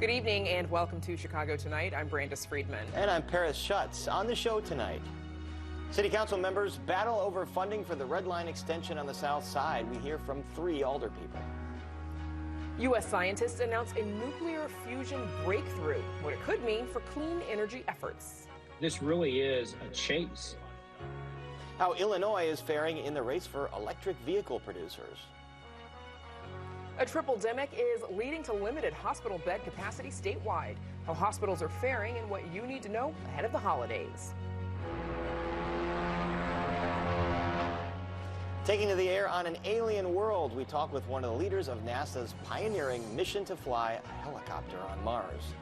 Good evening and welcome to Chicago Tonight. I'm Brandis Friedman. And I'm Paris Schutz. On the show tonight, City Council members battle over funding for the Red Line extension on the South Side. We hear from 3 Alderpeople. U.S. scientists announce a nuclear fusion breakthrough, what it could mean for clean energy efforts. This really is a chase. How Illinois is faring in the race for electric vehicle producers. A triple-demic is leading to limited hospital bed capacity statewide. How hospitals are faring and what you need to know ahead of the holidays. Taking to the air on an alien world, we talk with one of the leaders of NASA's pioneering mission to fly a helicopter on Mars.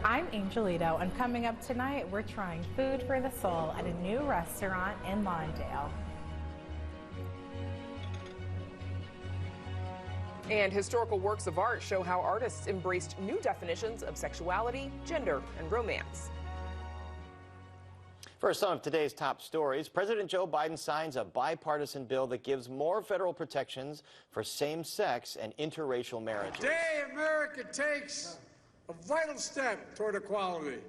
I'm Angelito, and coming up tonight, we're trying food for the soul at a new restaurant in Lawndale. And historical works of art show how artists embraced new definitions of sexuality, gender, and romance. For some of today's top stories, President Joe Biden signs a bipartisan bill that gives more federal protections for same-sex and interracial marriages. Today, America takes a vital step toward equality,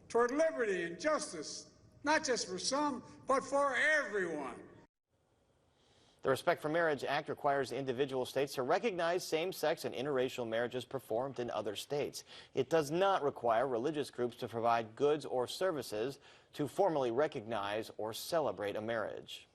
toward liberty and justice, not just for some, but for everyone. The Respect for Marriage Act requires individual states to recognize same-sex and interracial marriages performed in other states. It does not require religious groups to provide goods or services to formally recognize or celebrate a marriage.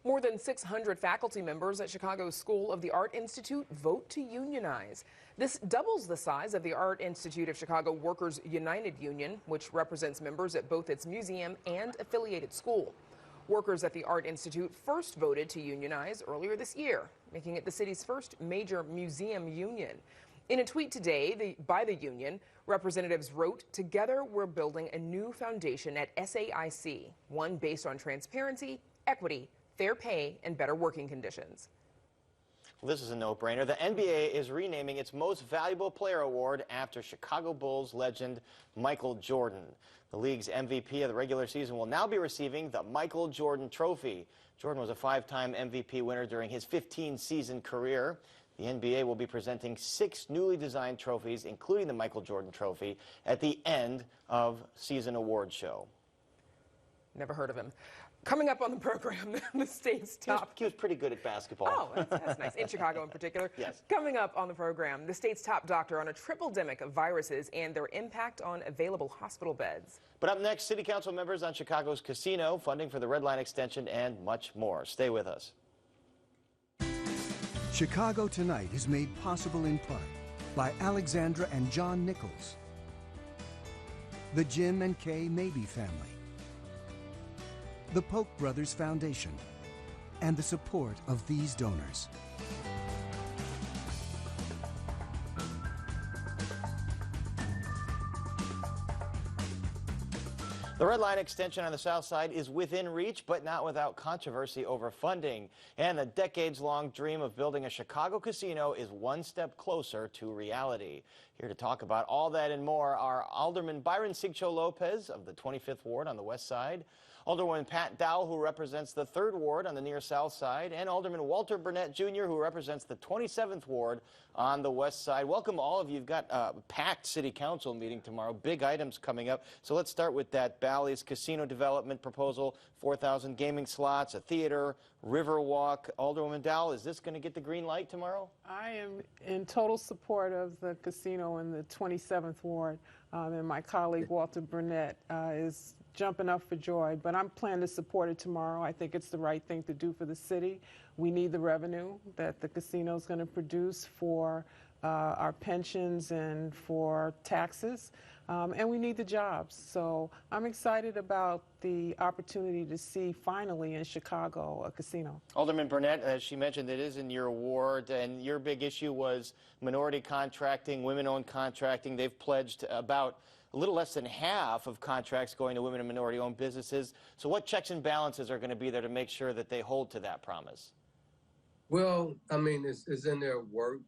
More than 600 faculty members at Chicago's School of the Art Institute vote to unionize. This doubles the size of the Art Institute of Chicago Workers United Union, which represents members at both its museum and affiliated school. Workers at the Art Institute first voted to unionize earlier this year, making it the city's first major museum union. In a tweet today by the union, representatives wrote, "Together we're building a new foundation at SAIC, one based on transparency, equity, fair pay, and better working conditions." Well, this is a no-brainer. The NBA is renaming its Most Valuable Player award after Chicago Bulls legend Michael Jordan. The league's MVP of the regular season will now be receiving the Michael Jordan Trophy. Jordan was a 5-time MVP winner during his 15-season career. The NBA will be presenting 6 newly designed trophies, including the Michael Jordan Trophy, at the end of season award show. Never heard of him. Coming up on the program, the state's top... He was pretty good at basketball. Oh, that's nice. In Chicago in particular. Yes. Coming up on the program, the state's top doctor on a triple-demic of viruses and their impact on available hospital beds. But up next, City Council members on Chicago's casino, funding for the Red Line extension, and much more. Stay with us. Chicago Tonight is made possible in part by Alexandra and John Nichols, the Jim and Kay Mabey family, the Polk Brothers Foundation, and the support of these donors. The Red Line extension on the South Side is within reach, but not without controversy over funding. And the decades-long dream of building a Chicago casino is one step closer to reality. Here to talk about all that and more are Alderman Byron Sigcho Lopez of the 25th Ward on the West Side, Alderwoman Pat Dowell, who represents the 3rd Ward on the near South Side, and Alderman Walter Burnett, Jr., who represents the 27th Ward on the West Side. Welcome, all of you. You've got a packed City Council meeting tomorrow. Big items coming up. So let's start with that Bally's casino development proposal, 4,000 gaming slots, a theater, Riverwalk. Alderwoman Dowell, is this going to get the green light tomorrow? I am in total support of the casino in the 27th Ward, and my colleague Walter Burnett is jumping up for joy, but I'm planning to support it tomorrow. I think it's the right thing to do for the city. We need the revenue that the casino is going to produce for our pensions and for taxes, and we need the jobs. So I'm excited about the opportunity to see finally in Chicago a casino. Alderman Burnett, as she mentioned, it is in your ward, and your big issue was minority contracting, women-owned contracting. They've pledged about a little less than half of contracts going to women and minority-owned businesses. So what checks and balances are going to be there to make sure that they hold to that promise? Well, I mean, it's in their work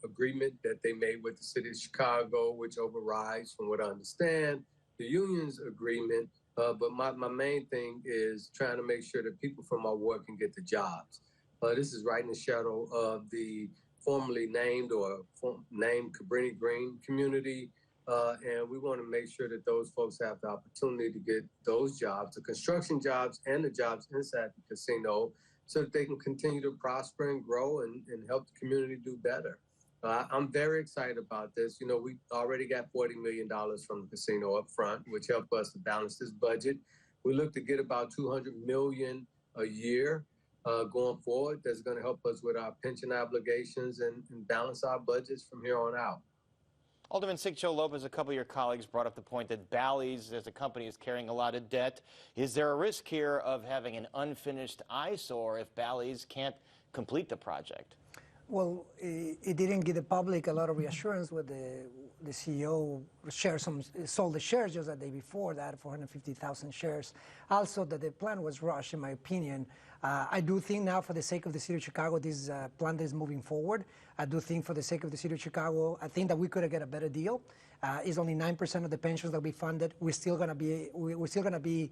agreement that they made with the city of Chicago, which overrides, from what I understand, the union's agreement. But my main thing is trying to make sure that people from our ward can get the jobs. This is right in the shadow of the formally named or named Cabrini Green community. And we want to make sure that those folks have the opportunity to get those jobs, the construction jobs and the jobs inside the casino, so that they can continue to prosper and grow and help the community do better. I'm very excited about this. You know, we already got $40 million from the casino up front, which helped us to balance this budget. We look to get about $200 million a year going forward. That's going to help us with our pension obligations and balance our budgets from here on out. Alderman Sigcho Lopez, a couple of your colleagues brought up the point that Bally's as a company is carrying a lot of debt. Is there a risk here of having an unfinished eyesore if Bally's can't complete the project? Well, it didn't give the public a lot of reassurance when the CEO sold the shares just the day before that, 450,000 shares. Also, that the plan was rushed, in my opinion. I do think now, for the sake of the city of Chicago, this plan is moving forward. I do think, for the sake of the city of Chicago, I think that we could get a better deal. It's only 9% of the pensions that we funded. We're still going to be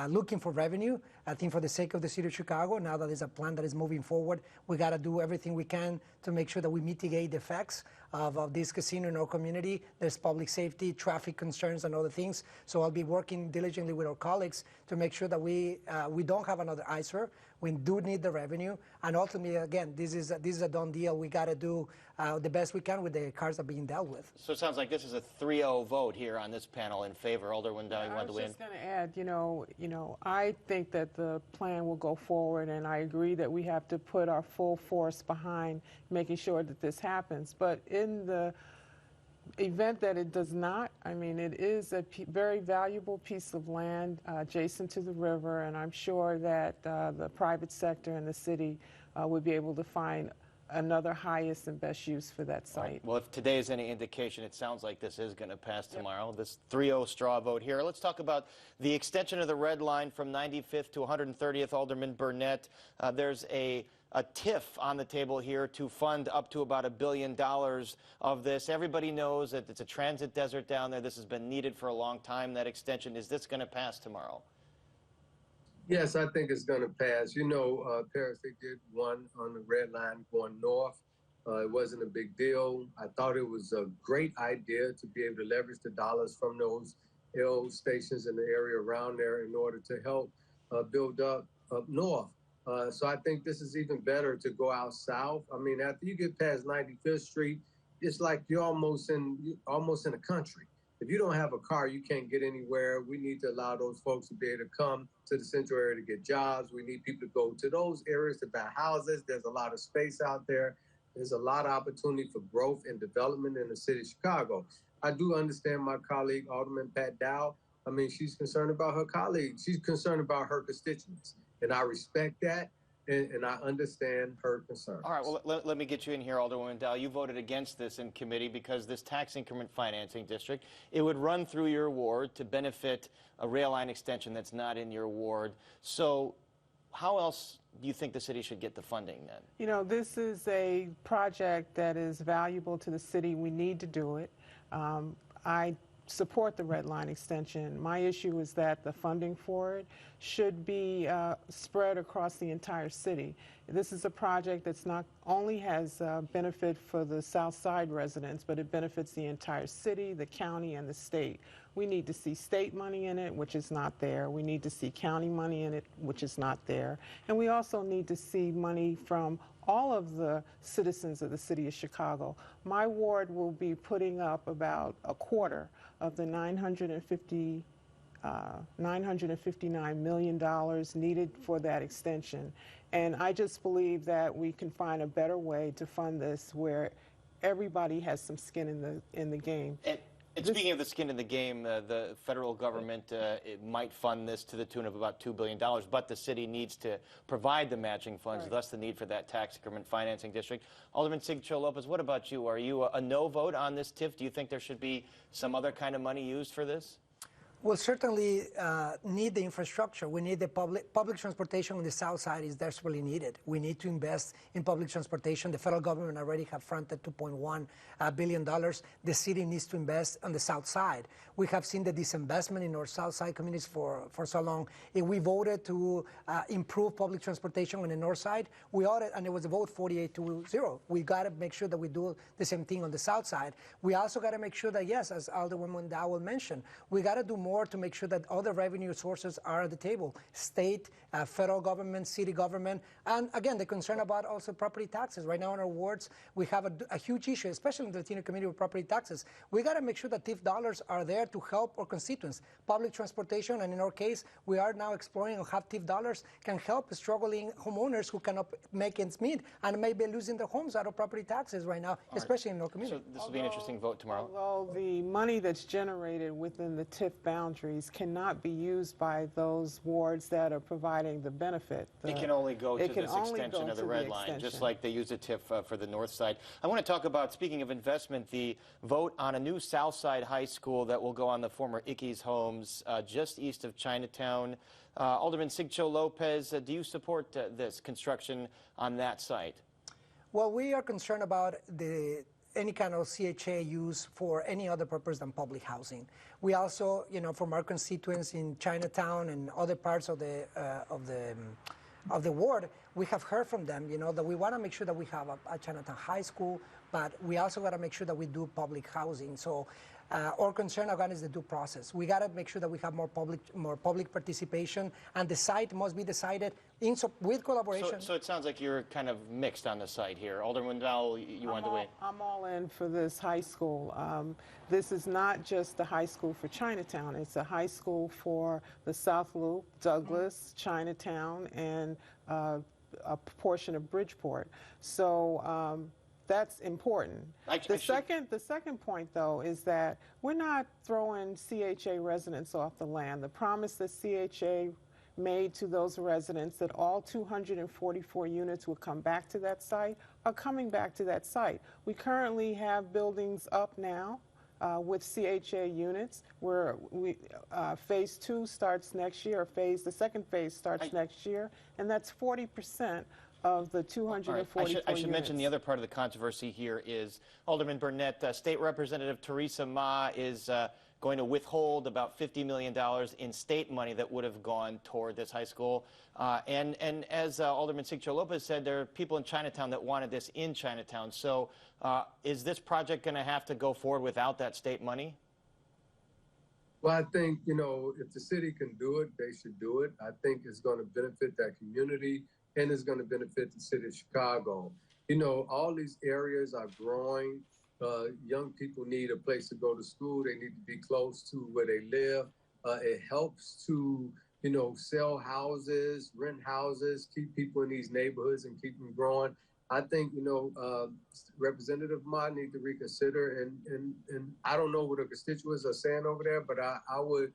looking for revenue. I think, for the sake of the city of Chicago, now that there's a plan that is moving forward, we got to do everything we can to make sure that we mitigate the effects of this casino in our community. There's public safety, traffic concerns, and other things. So I'll be working diligently with our colleagues to make sure that we don't have another eyesore. We do need the revenue, and ultimately, again, this is a done deal. We got to do the best we can with the cards that are being dealt with. So it sounds like this is a 3-0 vote here on this panel in favor. Alderman Dow, you want to win? I was just going to add, you know, I think that the plan will go forward, and I agree that we have to put our full force behind making sure that this happens. But in the event that it does not, I mean, it is a very valuable piece of land adjacent to the river, and I'm sure that the private sector and the city would be able to find another highest and best use for that site. Right. Well, if today is any indication, it sounds like this is going to pass tomorrow. This 3-0 straw vote here. Let's talk about the extension of the red line from 95th to 130th. Alderman Burnett, there's a TIF on the table here to fund up to about $1 billion of this. Everybody knows that it's a transit desert down there. This has been needed for a long time, that extension. Is this going to pass tomorrow? Yes, I think it's going to pass. You know, Paris, they did one on the red line going north. It wasn't a big deal. I thought it was a great idea to be able to leverage the dollars from those L stations in the area around there in order to help build up north. So I think this is even better to go out south. I mean, after you get past 95th Street, it's like you're almost in the country. If you don't have a car, you can't get anywhere. We need to allow those folks to be able to come to the central area to get jobs. We need people to go to those areas to buy houses. There's a lot of space out there. There's a lot of opportunity for growth and development in the city of Chicago. I do understand my colleague, Alderman Pat Dow. I mean, she's concerned about her colleagues. She's concerned about her constituents. And I respect that. And I understand her concerns. All right, well, let me get you in here, Alderwoman Dow. You voted against this in committee because this tax increment financing district, it would run through your ward to benefit a rail line extension that's not in your ward. So how else do you think the city should get the funding then? You know, this is a project that is valuable to the city. We need to do it. I support the red line extension. My issue is that the funding for it should be spread across the entire city. This is a project that's not only has benefit for the South Side residents, but it benefits the entire city, the county, and the state. We need to see state money in it, which is not there. We need to see county money in it, which is not there. And we also need to see money from all of the citizens of the city of Chicago. My ward will be putting up about a quarter of the $959 million needed for that extension. And I just believe that we can find a better way to fund this where everybody has some skin in the game. And speaking of the skin in the game, the federal government it might fund this to the tune of about $2 billion, but the city needs to provide the matching funds, thus the need for that tax increment financing district. Alderman Sigcho Lopez, what about you? Are you a no vote on this TIF? Do you think there should be some other kind of money used for this? We'll certainly need the infrastructure. We need the public transportation on the south side is desperately needed. We need to invest in public transportation. The federal government already have fronted $2.1 billion. The city needs to invest on the south side. We have seen the disinvestment in our south side communities for so long. If we voted to improve public transportation on the north side, we ought to, and it was a vote 48-0. We got to make sure that we do the same thing on the south side. We also got to make sure that, yes, as Alderwoman Dowell mentioned, we got to do more to make sure that other revenue sources are at the table. State, federal government, city government, and again, the concern about also property taxes. Right now in our wards, we have a huge issue, especially in the Latino community with property taxes. We got to make sure that TIF dollars are there to help our constituents. Public transportation, and in our case, we are now exploring how TIF dollars can help struggling homeowners who cannot make ends meet and maybe losing their homes out of property taxes right now, especially in our community. So this will be an interesting vote tomorrow. Although the money that's generated within the TIF boundaries cannot be used by those wards that are providing the benefit. It can only go to this extension of the red line, just like they use a TIF for the north side. I want to talk about, speaking of investment, the vote on a new South Side high school that will go on the former Ickes homes just east of Chinatown. Alderman Sigcho Lopez, do you support this construction on that site? Well, we are concerned about any kind of CHA use for any other purpose than public housing. We also, from our constituents in Chinatown and other parts of the ward, we have heard from them, that we want to make sure that we have a Chinatown high school, but we also got to make sure that we do public housing. So our concern again is the due process. We got to make sure that we have more public participation, and the site must be decided with collaboration. So it sounds like you're kind of mixed on the site here. Alderman Dowell, you wanted to wait. I'm all in for this high school. This is not just a high school for Chinatown. It's a high school for the South Loop, Douglas, Chinatown, and a portion of Bridgeport. So that's important. The second point, though, is that we're not throwing CHA residents off the land. The promise that CHA made to those residents that all 244 units will come back to that site are coming back to that site. We currently have buildings up now with CHA units where phase 2 starts next year, the second phase starts next year, and that's 40% of the 244 units. I should mention the other part of the controversy here is Alderman Burnett, State Representative Teresa Ma is going to withhold about $50 million in state money that would have gone toward this high school. And as Alderman Sigcho Lopez said, there are people in Chinatown that wanted this in Chinatown. So is this project going to have to go forward without that state money? Well, I think, if the city can do it, they should do it. I think it's going to benefit that community, and it's going to benefit the city of Chicago. All these areas are growing. Young people need a place to go to school. They need to be close to where they live. It helps to, sell houses, rent houses, keep people in these neighborhoods and keep them growing. I think, Representative Ma need to reconsider. And I don't know what the constituents are saying over there, but I would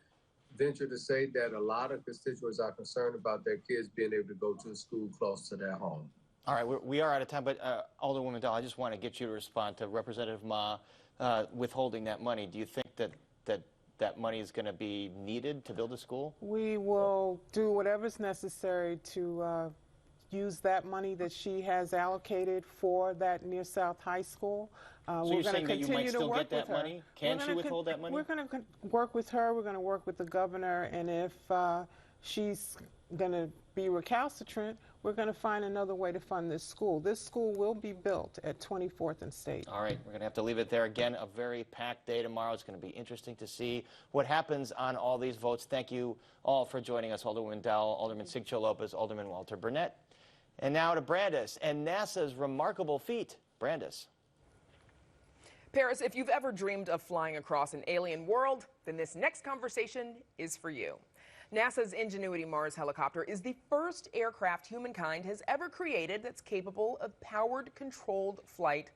venture to say that a lot of constituents are concerned about their kids being able to go to a school close to their home. All right, we are out of time, but Alderwoman Dahl, I just want to get you to respond to Representative Ma withholding that money. Do you think that money is going to be needed to build a school? We will do whatever's necessary to use that money that she has allocated for that Near South High School. So you're saying that you might still get that money? Can she withhold that money? We're going to work with her. We're going to work with the governor, and if she's going to be recalcitrant, we're going to find another way to fund this school. This school will be built at 24th and State. All right, we're going to have to leave it there. Again, a very packed day tomorrow. It's going to be interesting to see what happens on all these votes. Thank you all for joining us, Alderwoman Dowell, Alderman Sigcho Lopez, Alderman Walter Burnett. And now to Brandis and NASA's remarkable feat. Brandis. Paris, if you've ever dreamed of flying across an alien world, then this next conversation is for you. NASA's Ingenuity Mars helicopter is the first aircraft humankind has ever created that's capable of powered, controlled flight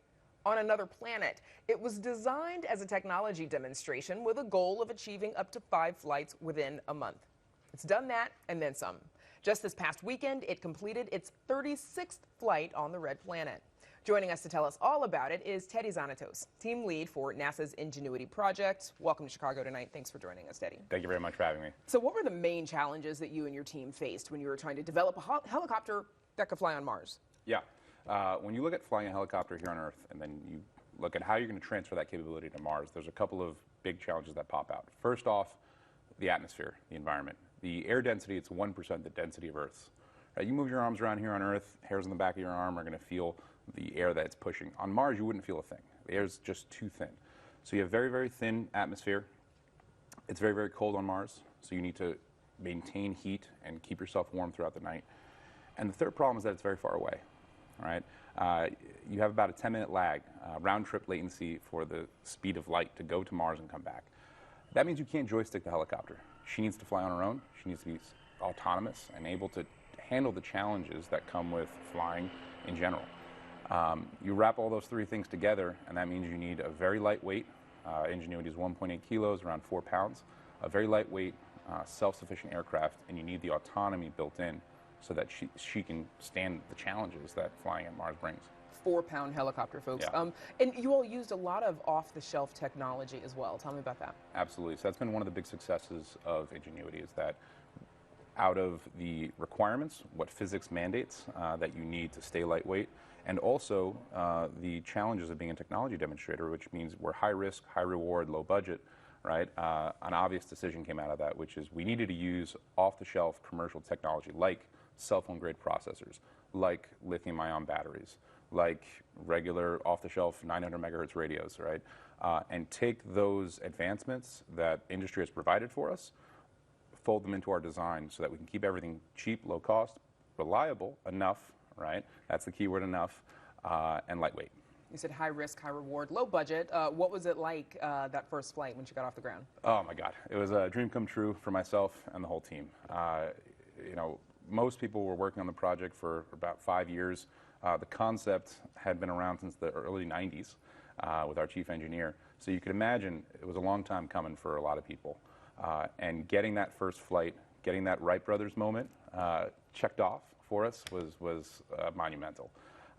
on another planet. It was designed as a technology demonstration with a goal of achieving up to 5 flights within a month. It's done that and then some. Just this past weekend, it completed its 36th flight on the Red Planet. Joining us to tell us all about it is Teddy Zanatos, team lead for NASA's Ingenuity project. Welcome to Chicago tonight. Thanks for joining us, Teddy. Thank you very much for having me. So what were the main challenges that you and your team faced when you were trying to develop a helicopter that could fly on Mars? Yeah. When you look at flying a helicopter here on Earth and then you look at how you're going to transfer that capability to Mars, there's a couple of big challenges that pop out. First off, the atmosphere, the environment. The air density, it's 1% the density of Earth's. You move your arms around here on Earth, hairs on the back of your arm are going to feel the air that it's pushing. On Mars, you wouldn't feel a thing. The air is just too thin. So you have very, very thin atmosphere. It's very, very cold on Mars, so you need to maintain heat and keep yourself warm throughout the night. And the third problem is that it's very far away. All right? You have about a 10-minute lag, round-trip latency for the speed of light to go to Mars and come back. That means you can't joystick the helicopter. She needs to fly on her own. She needs to be autonomous and able to handle the challenges that come with flying in general. You wrap all those three things together, and that means you need a very lightweight, Ingenuity is 1.8 kilos, around 4 pounds, a very lightweight, self-sufficient aircraft, and you need the autonomy built in so that she can stand the challenges that flying at Mars brings. 4-pound helicopter, folks. Yeah. And you all used a lot of off-the-shelf technology as well. Tell me about that. Absolutely. So that's been one of the big successes of Ingenuity, is that out of the requirements, what physics mandates that you need to stay lightweight, and also the challenges of being a technology demonstrator, which means we're high risk, high reward, low budget, right? An obvious decision came out of that, which is we needed to use off-the-shelf commercial technology like cell phone grade processors, like lithium-ion batteries, like regular off-the-shelf 900 megahertz radios, right? And take those advancements that industry has provided for us, fold them into our design so that we can keep everything cheap, low cost, reliable enough, right? That's the keyword, enough, and lightweight. You said high risk, high reward, low budget. What was it like that first flight when you got off the ground? Oh my God, it was a dream come true for myself and the whole team. You know, most people were working on the project for about 5 years. The concept had been around since the early 90s with our chief engineer. So you could imagine it was a long time coming for a lot of people. And getting that first flight, getting that Wright brothers moment checked off for us was monumental.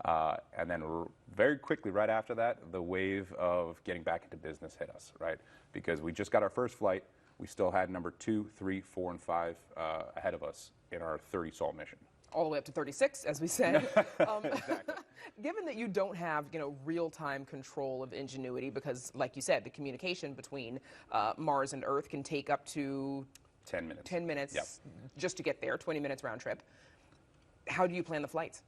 And then very quickly right after that, the wave of getting back into business hit us, right? Because we just got our first flight. We still had number 2, 3, 4, and 5 ahead of us in our 30-sol mission. All the way up to 36, as we said. Exactly. Given that you don't have, real-time control of Ingenuity, because, like you said, the communication between Mars and Earth can take up to 10 minutes. 10 minutes Yep. just to get there, 20 minutes round trip. How do you plan the flights?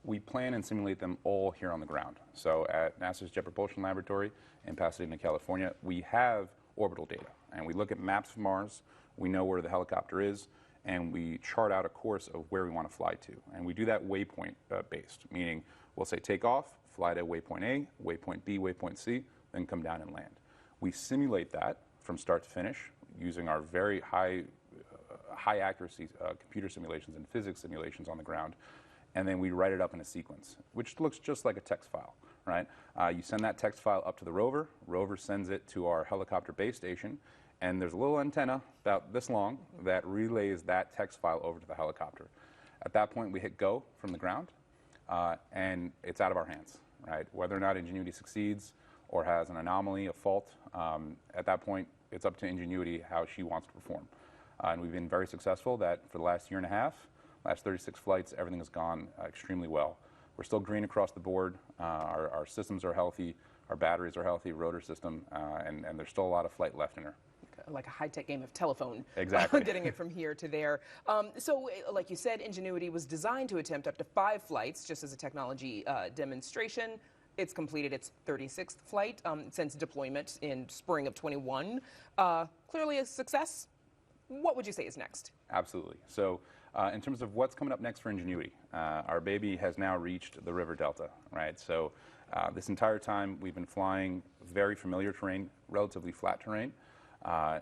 We plan and simulate them all here on the ground. So at NASA's Jet Propulsion Laboratory in Pasadena, California, we have orbital data, and we look at maps of Mars. We know where the helicopter is, and we chart out a course of where we want to fly to. And we do that waypoint based, meaning we'll say take off, fly to waypoint A, waypoint B, waypoint C, then come down and land. We simulate that from start to finish using our very high accuracy computer simulations and physics simulations on the ground, and then we write it up in a sequence, which looks just like a text file, right? You send that text file up to the rover. Rover sends it to our helicopter base station, and there's a little antenna about this long that relays that text file over to the helicopter. At that point, we hit go from the ground, and it's out of our hands, right? Whether or not Ingenuity succeeds or has an anomaly, a fault, at that point, it's up to Ingenuity how she wants to perform. And we've been very successful that for the last year and a half, last 36 flights, everything has gone extremely well. We're still green across the board. Our systems are healthy. Our batteries are healthy, rotor system, and there's still a lot of flight left in her. Like a high-tech game of telephone. Exactly. Getting it from here to there. So, like you said, Ingenuity was designed to attempt up to 5 flights, just as a technology demonstration. It's completed its 36th flight since deployment in spring of 21. Clearly a success. What would you say is next? Absolutely. So in terms of what's coming up next for Ingenuity, our baby has now reached the river delta, right? So this entire time we've been flying very familiar terrain, relatively flat terrain.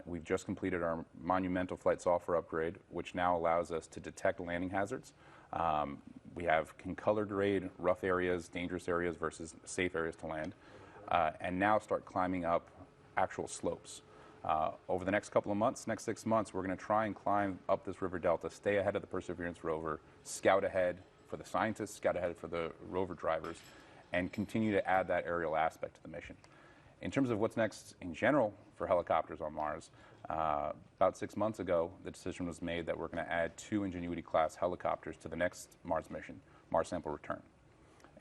We've just completed our monumental flight software upgrade, which now allows us to detect landing hazards. We can color grade rough areas, dangerous areas versus safe areas to land, and now start climbing up actual slopes. Over the next couple of months, next 6 months, we're going to try and climb up this river delta, stay ahead of the Perseverance rover, scout ahead for the scientists, scout ahead for the rover drivers, and continue to add that aerial aspect to the mission. In terms of what's next in general for helicopters on Mars, about 6 months ago, the decision was made that we're going to add 2 Ingenuity-class helicopters to the next Mars mission, Mars Sample Return.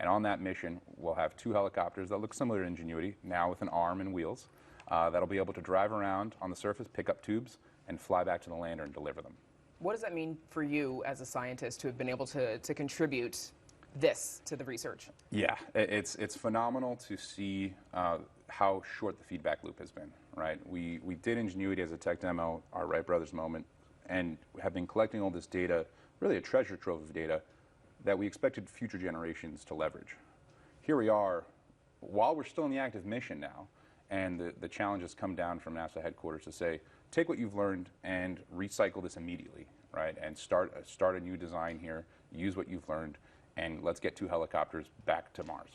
And on that mission, we'll have 2 helicopters that look similar to Ingenuity, now with an arm and wheels, that'll be able to drive around on the surface, pick up tubes, and fly back to the lander and deliver them. What does that mean for you as a scientist to have been able to contribute this to the research? Yeah, it's phenomenal to see how short the feedback loop has been, right? We did Ingenuity as a tech demo, our Wright brothers moment, and have been collecting all this data, really a treasure trove of data, that we expected future generations to leverage. Here we are, while we're still in the active mission now, and the challenges come down from NASA headquarters to say, take what you've learned and recycle this immediately, right? And start a new design here, use what you've learned, and let's get 2 helicopters back to Mars.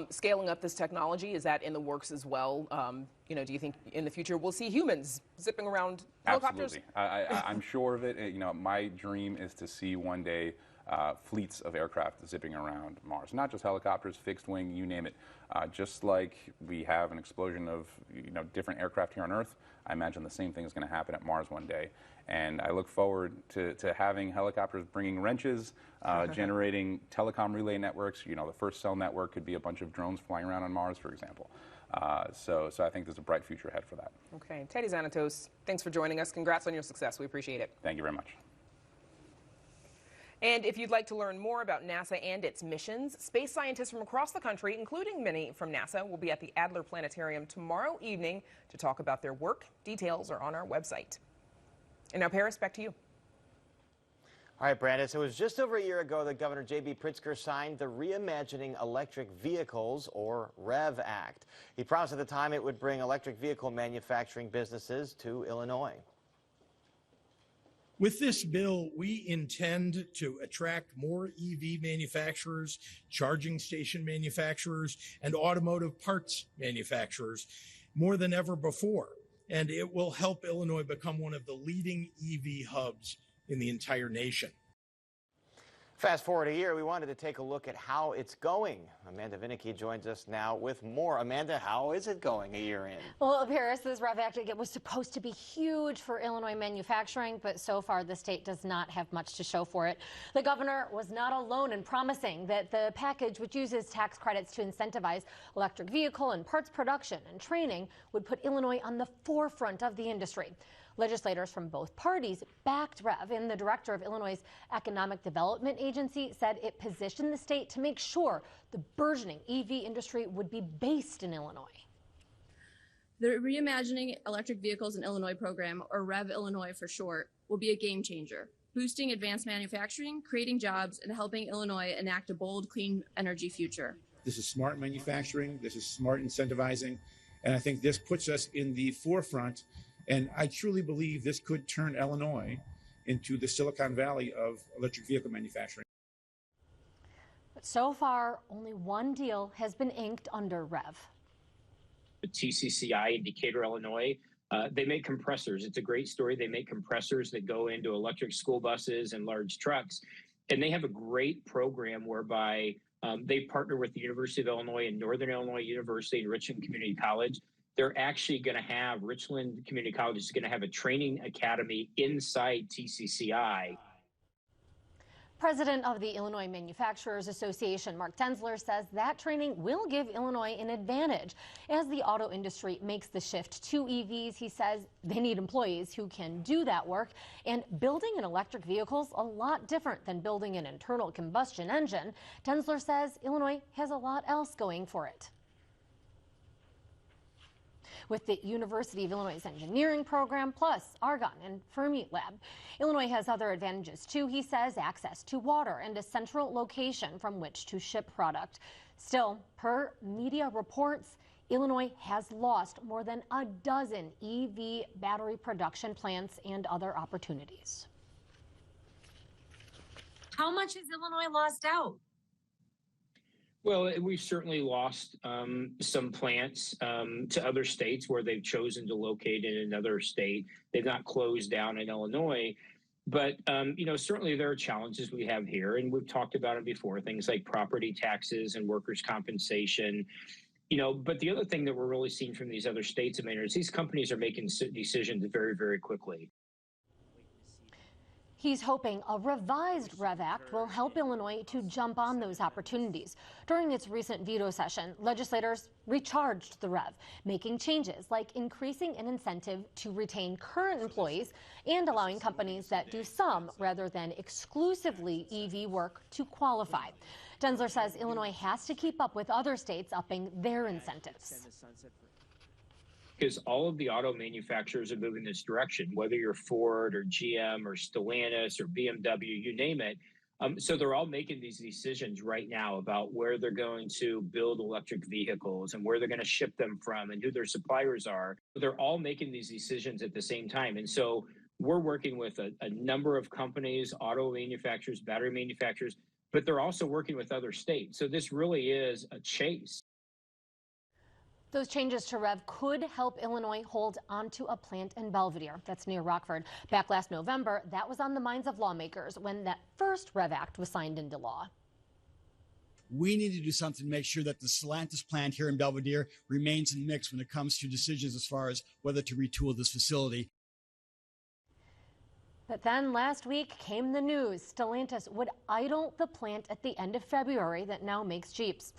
Scaling up this technology, is that in the works as well? You know, do you think in the future we'll see humans zipping around helicopters? Absolutely. I'm sure of it. You know, my dream is to see one day fleets of aircraft zipping around Mars. Not just helicopters, fixed wing, you name it. Just like we have an explosion of different aircraft here on Earth, I imagine the same thing is going to happen at Mars one day. And I look forward to having helicopters bringing wrenches, generating telecom relay networks. You know, the first cell network could be a bunch of drones flying around on Mars, for example. So I think there's a bright future ahead for that. Okay. Teddy Xanatos, thanks for joining us. Congrats on your success. We appreciate it. Thank you very much. And if you'd like to learn more about NASA and its missions, space scientists from across the country, including many from NASA, will be at the Adler Planetarium tomorrow evening to talk about their work. Details are on our website. And now, Paris, back to you. All right, Brandis, it was just over a year ago that Governor J.B. Pritzker signed the Reimagining Electric Vehicles, or REV Act. He promised at the time it would bring electric vehicle manufacturing businesses to Illinois. With this bill, we intend to attract more EV manufacturers, charging station manufacturers, and automotive parts manufacturers more than ever before. And it will help Illinois become one of the leading EV hubs in the entire nation. Fast forward a year, we wanted to take a look at how it's going. Amanda Vinicky joins us now with more. Amanda, how is it going a year in? Well, Paris, this REV Act, it was supposed to be huge for Illinois manufacturing, but so far the state does not have much to show for it. The governor was not alone in promising that the package, which uses tax credits to incentivize electric vehicle and parts production and training, would put Illinois on the forefront of the industry. Legislators from both parties backed REV, and the director of Illinois' Economic Development Agency said it positioned the state to make sure the burgeoning EV industry would be based in Illinois. The Reimagining Electric Vehicles in Illinois program, or REV Illinois for short, will be a game changer, boosting advanced manufacturing, creating jobs, and helping Illinois enact a bold, clean energy future. This is smart manufacturing, this is smart incentivizing, and I think this puts us in the forefront. And I truly believe this could turn Illinois into the Silicon Valley of electric vehicle manufacturing. But so far, only one deal has been inked under REV. TCCI in Decatur, Illinois, they make compressors. It's a great story. They make compressors that go into electric school buses and large trucks. And they have a great program whereby they partner with the University of Illinois and Northern Illinois University and Richland Community College. They're actually going to have, Richland Community College is going to have a training academy inside TCCI. President of the Illinois Manufacturers Association, Mark Tensler, says that training will give Illinois an advantage. As the auto industry makes the shift to EVs, he says they need employees who can do that work. And building an electric vehicle is a lot different than building an internal combustion engine. Tensler says Illinois has a lot else going for it. With the University of Illinois' engineering program, plus Argonne and Fermi Lab. Illinois has other advantages too, he says, access to water and a central location from which to ship product. Still, per media reports, Illinois has lost more than a dozen EV battery production plants and other opportunities. How much has Illinois lost out? Well, we've certainly lost some plants to other states where they've chosen to locate in another state. They've not closed down in Illinois. But, certainly there are challenges we have here, and we've talked about it before, things like property taxes and workers' compensation. But the other thing that we're really seeing from these other states, is these companies are making decisions very, very quickly. He's hoping a revised REV Act will help Illinois to jump on those opportunities. During its recent veto session, legislators recharged the REV, making changes like increasing an incentive to retain current employees and allowing companies that do some rather than exclusively EV work to qualify. Denzler says Illinois has to keep up with other states upping their incentives. Because all of the auto manufacturers are moving this direction, whether you're Ford or GM or Stellantis or BMW, you name it. So they're all making these decisions right now about where they're going to build electric vehicles and where they're going to ship them from and who their suppliers are. They're all making these decisions at the same time. And so we're working with a number of companies, auto manufacturers, battery manufacturers, but they're also working with other states. So this really is a chase. Those changes to REV could help Illinois hold onto a plant in Belvedere that's near Rockford. Back last November, that was on the minds of lawmakers when that first REV Act was signed into law. We need to do something to make sure that the Stellantis plant here in Belvedere remains in the mix when it comes to decisions as far as whether to retool this facility. But then last week came the news Stellantis would idle the plant at the end of February that now makes Jeeps.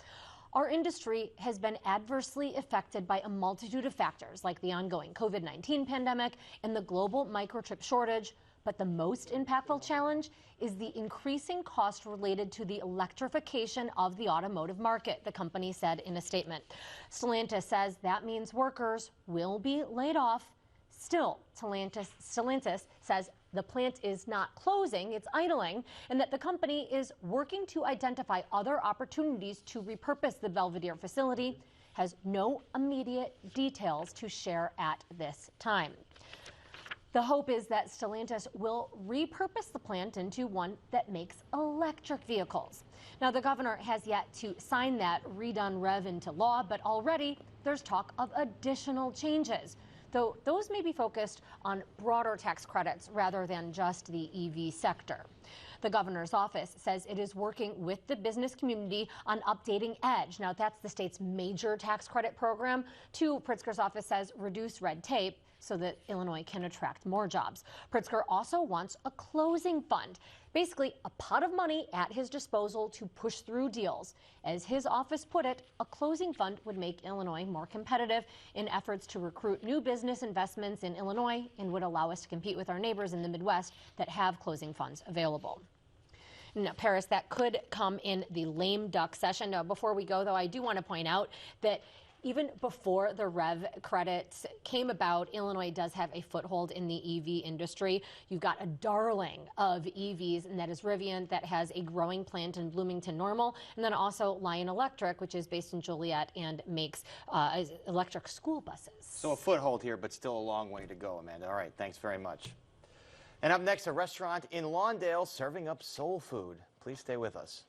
Our industry has been adversely affected by a multitude of factors like the ongoing COVID-19 pandemic and the global microchip shortage. But the most impactful challenge is the increasing cost related to the electrification of the automotive market, the company said in a statement. Stellantis says that means workers will be laid off. Still, Stellantis says the plant is not closing, it's idling, and that the company is working to identify other opportunities to repurpose the Belvedere facility, has no immediate details to share at this time. The hope is that Stellantis will repurpose the plant into one that makes electric vehicles. Now, the governor has yet to sign that redone REV into law, but already there's talk of additional changes, though those may be focused on broader tax credits rather than just the EV sector. The governor's office says it is working with the business community on updating EDGE. Now, that's the state's major tax credit program to, Pritzker's office says, reduce red tape so that Illinois can attract more jobs. Pritzker also wants a closing fund, basically a pot of money at his disposal to push through deals. As his office put it, a closing fund would make Illinois more competitive in efforts to recruit new business investments in Illinois and would allow us to compete with our neighbors in the Midwest that have closing funds available. Now, Paris, that could come in the lame duck session. Now, before we go, though, I do want to point out that even before the REV credits came about, Illinois does have a foothold in the EV industry. You've got a darling of EVs, and that is Rivian, that has a growing plant in Bloomington Normal, and then also Lion Electric, which is based in Joliet and makes electric school buses. So a foothold here, but still a long way to go, Amanda. All right, thanks very much. And up next, a restaurant in Lawndale serving up soul food. Please stay with us.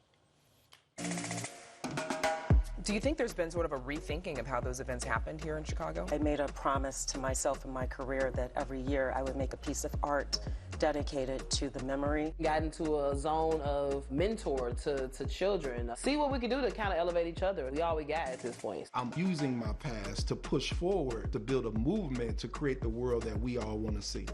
Do you think there's been sort of a rethinking of how those events happened here in Chicago? I made a promise to myself in my career that every year I would make a piece of art dedicated to the memory. Got into a zone of mentor to children. See what we can do to kind of elevate each other. We all we got at this point. I'm using my past to push forward, to build a movement to create the world that we all want to see.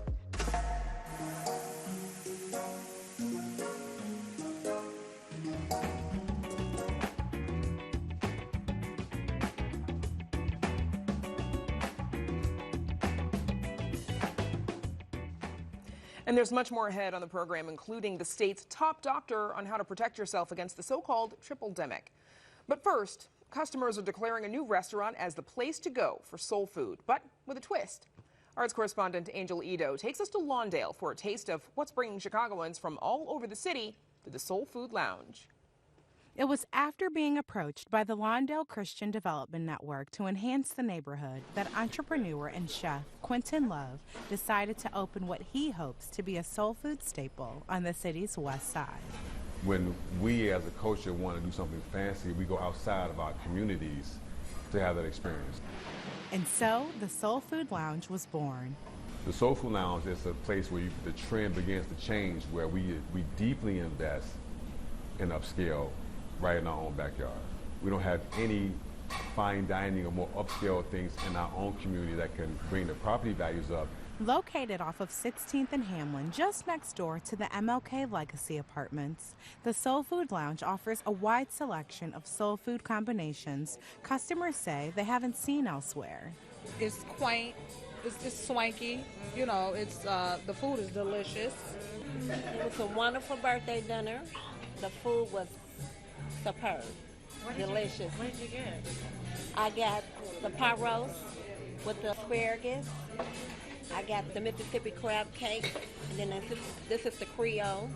And there's much more ahead on the program, including the state's top doctor on how to protect yourself against the so-called triple-demic. But first, customers are declaring a new restaurant as the place to go for soul food, but with a twist. Arts correspondent Angel Ito takes us to Lawndale for a taste of what's bringing Chicagoans from all over the city to the Soul Food Lounge. It was after being approached by the Lawndale Christian Development Network to enhance the neighborhood that entrepreneur and chef Quentin Love decided to open what he hopes to be a soul food staple on the city's west side. When we as a culture want to do something fancy, we go outside of our communities to have that experience. And so the Soul Food Lounge was born. The Soul Food Lounge is a place where the trend begins to change, where we deeply invest in upscale right in our own backyard. We don't have any fine dining or more upscale things in our own community that can bring the property values up. Located off of 16th and Hamlin, just next door to the MLK Legacy Apartments, the Soul Food Lounge offers a wide selection of soul food combinations customers say they haven't seen elsewhere. It's quaint, it's swanky, you know, it's the food is delicious. It was a wonderful birthday dinner. The food was superb, delicious. What did you get? I got the pot roast with the asparagus. I got the Mississippi crab cake, and then this is the Creole.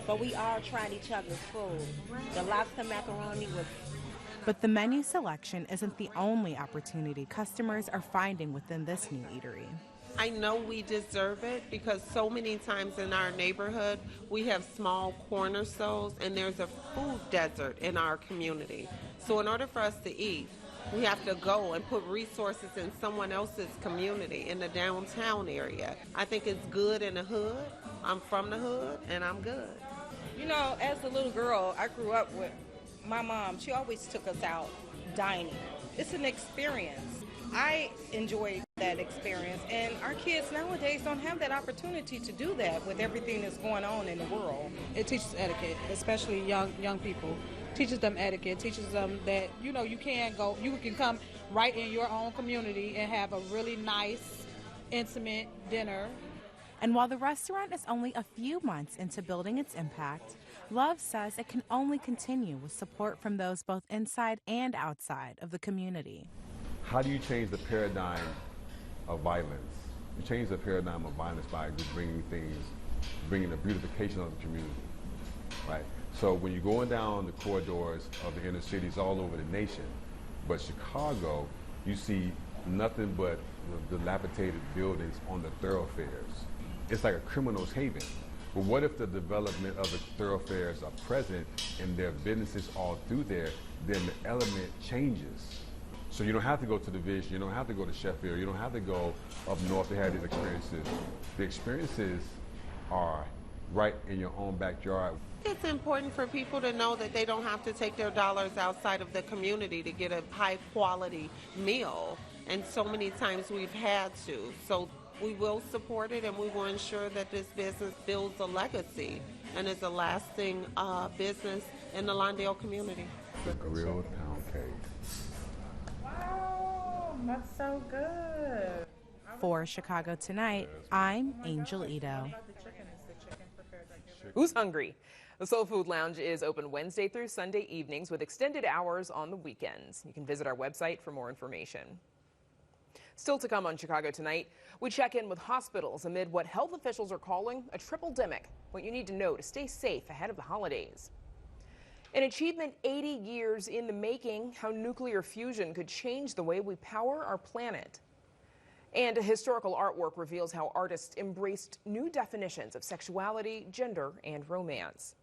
But we all tried each other's food. The lobster macaroni was... But the menu selection isn't the only opportunity customers are finding within this new eatery. I know we deserve it because so many times in our neighborhood we have small corner stores and there's a food desert in our community. So in order for us to eat, we have to go and put resources in someone else's community in the downtown area. I think it's good in the hood. I'm from the hood and I'm good. You know, as a little girl, I grew up with my mom. She always took us out dining. It's an experience. I enjoyed that experience, and our kids nowadays don't have that opportunity to do that with everything that's going on in the world. It teaches etiquette, especially young people. Teaches them etiquette, teaches them that, you know, you can come right in your own community and have a really nice, intimate dinner. And while the restaurant is only a few months into building its impact, Love says it can only continue with support from those both inside and outside of the community. How do you change the paradigm of violence? You change the paradigm of violence by just bringing the beautification of the community, right? So when you're going down the corridors of the inner cities all over the nation, but Chicago, you see nothing but dilapidated buildings on the thoroughfares. It's like a criminal's haven. But what if the development of the thoroughfares are present and there are businesses all through there, then the element changes. So you don't have to go to the Division, you don't have to go to Sheffield, you don't have to go up north to have these experiences. The experiences are right in your own backyard. It's important for people to know that they don't have to take their dollars outside of the community to get a high quality meal. And so many times we've had to. So we will support it and we will ensure that this business builds a legacy and is a lasting business in the Lawndale community. Grilled pound cake. Wow, that's so good. For Chicago Tonight, I'm Angel Ito. Who's hungry? The Soul Food Lounge is open Wednesday through Sunday evenings with extended hours on the weekends. You can visit our website for more information. Still to come on Chicago Tonight, we check in with hospitals amid what health officials are calling a triple-demic, what you need to know to stay safe ahead of the holidays. An achievement 80 years in the making, how nuclear fusion could change the way we power our planet. And a historical artwork reveals how artists embraced new definitions of sexuality, gender, and romance.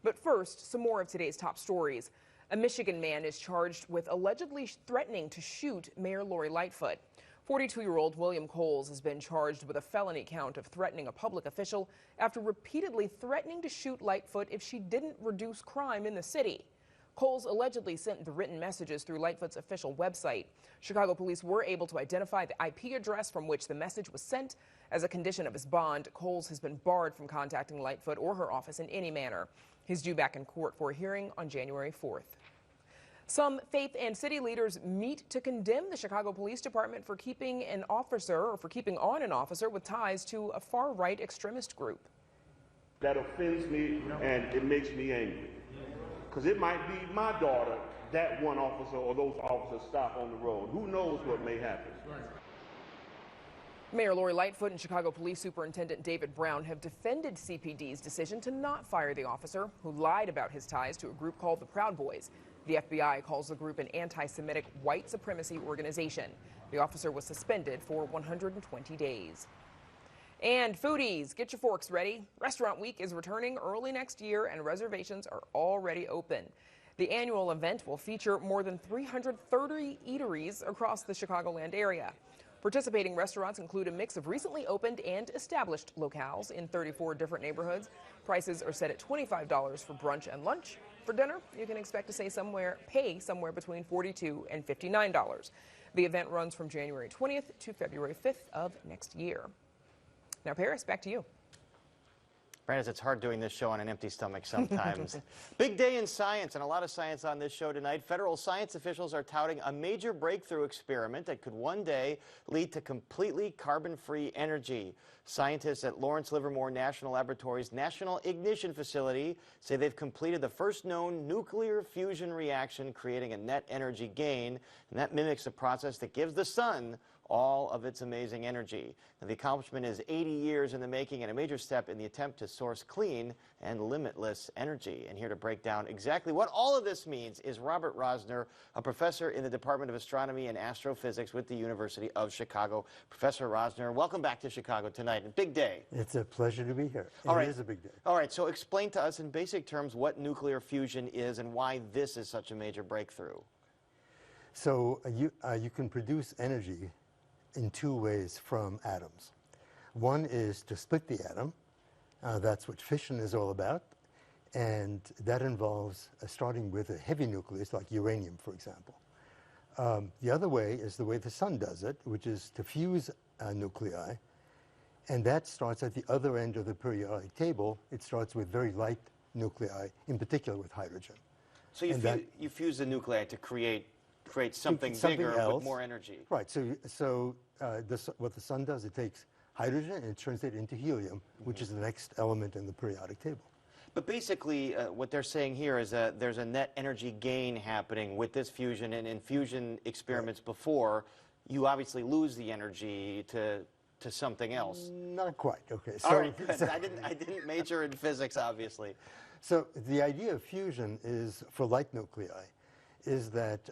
But first, some more of today's top stories. A Michigan man is charged with allegedly threatening to shoot Mayor Lori Lightfoot. 42-year-old William Coles has been charged with a felony count of threatening a public official after repeatedly threatening to shoot Lightfoot if she didn't reduce crime in the city. Coles allegedly sent the written messages through Lightfoot's official website. Chicago police were able to identify the IP address from which the message was sent. As a condition of his bond, Coles has been barred from contacting Lightfoot or her office in any manner. He's due back in court for a hearing on January 4th. Some faith and city leaders meet to condemn the Chicago Police Department for keeping on an officer with ties to a far-right extremist group. That offends me and it makes me angry. Because it might be my daughter, that one officer or those officers stop on the road. Who knows what may happen? Mayor Lori Lightfoot and Chicago Police Superintendent David Brown have defended CPD's decision to not fire the officer who lied about his ties to a group called the Proud Boys. The FBI calls the group an anti-Semitic white supremacy organization. The officer was suspended for 120 days. And foodies, get your forks ready. Restaurant Week is returning early next year and reservations are already open. The annual event will feature more than 330 eateries across the Chicagoland area. Participating restaurants include a mix of recently opened and established locales in 34 different neighborhoods. Prices are set at $25 for brunch and lunch. For dinner, you can expect to pay somewhere between $42 and $59. The event runs from January 20th to February 5th of next year. Now, Paris, back to you. Brandis, it's hard doing this show on an empty stomach sometimes. Big day in science, and a lot of science on this show tonight. Federal science officials are touting a major breakthrough experiment that could one day lead to completely carbon-free energy. Scientists at Lawrence Livermore National Laboratory's National Ignition Facility say they've completed the first known nuclear fusion reaction, creating a net energy gain, and that mimics a process that gives the sun all of its amazing energy. Now, the accomplishment is 80 years in the making and a major step in the attempt to source clean and limitless energy. And here to break down exactly what all of this means is Robert Rosner, a professor in the Department of Astronomy and Astrophysics with the University of Chicago. Professor Rosner, welcome back to Chicago tonight. A big day. It's a pleasure to be here. It is a big day. All right, so explain to us in basic terms what nuclear fusion is and why this is such a major breakthrough. So you can produce energy in two ways from atoms. One is to split the atom. That's what fission is all about. And that involves starting with a heavy nucleus, like uranium, for example. The other way is the way the sun does it, which is to fuse nuclei. And that starts at the other end of the periodic table. It starts with very light nuclei, in particular with hydrogen. So you fuse the nuclei to create something bigger else with more energy. Right. So what the sun does, it takes hydrogen and it turns it into helium, which is the next element in the periodic table. But basically, what they're saying here is that there's a net energy gain happening with this fusion, and in fusion experiments before, you obviously lose the energy to something else. Not quite. Okay. So, all right, good. I didn't major in physics, obviously. So the idea of fusion is, for light nuclei, is that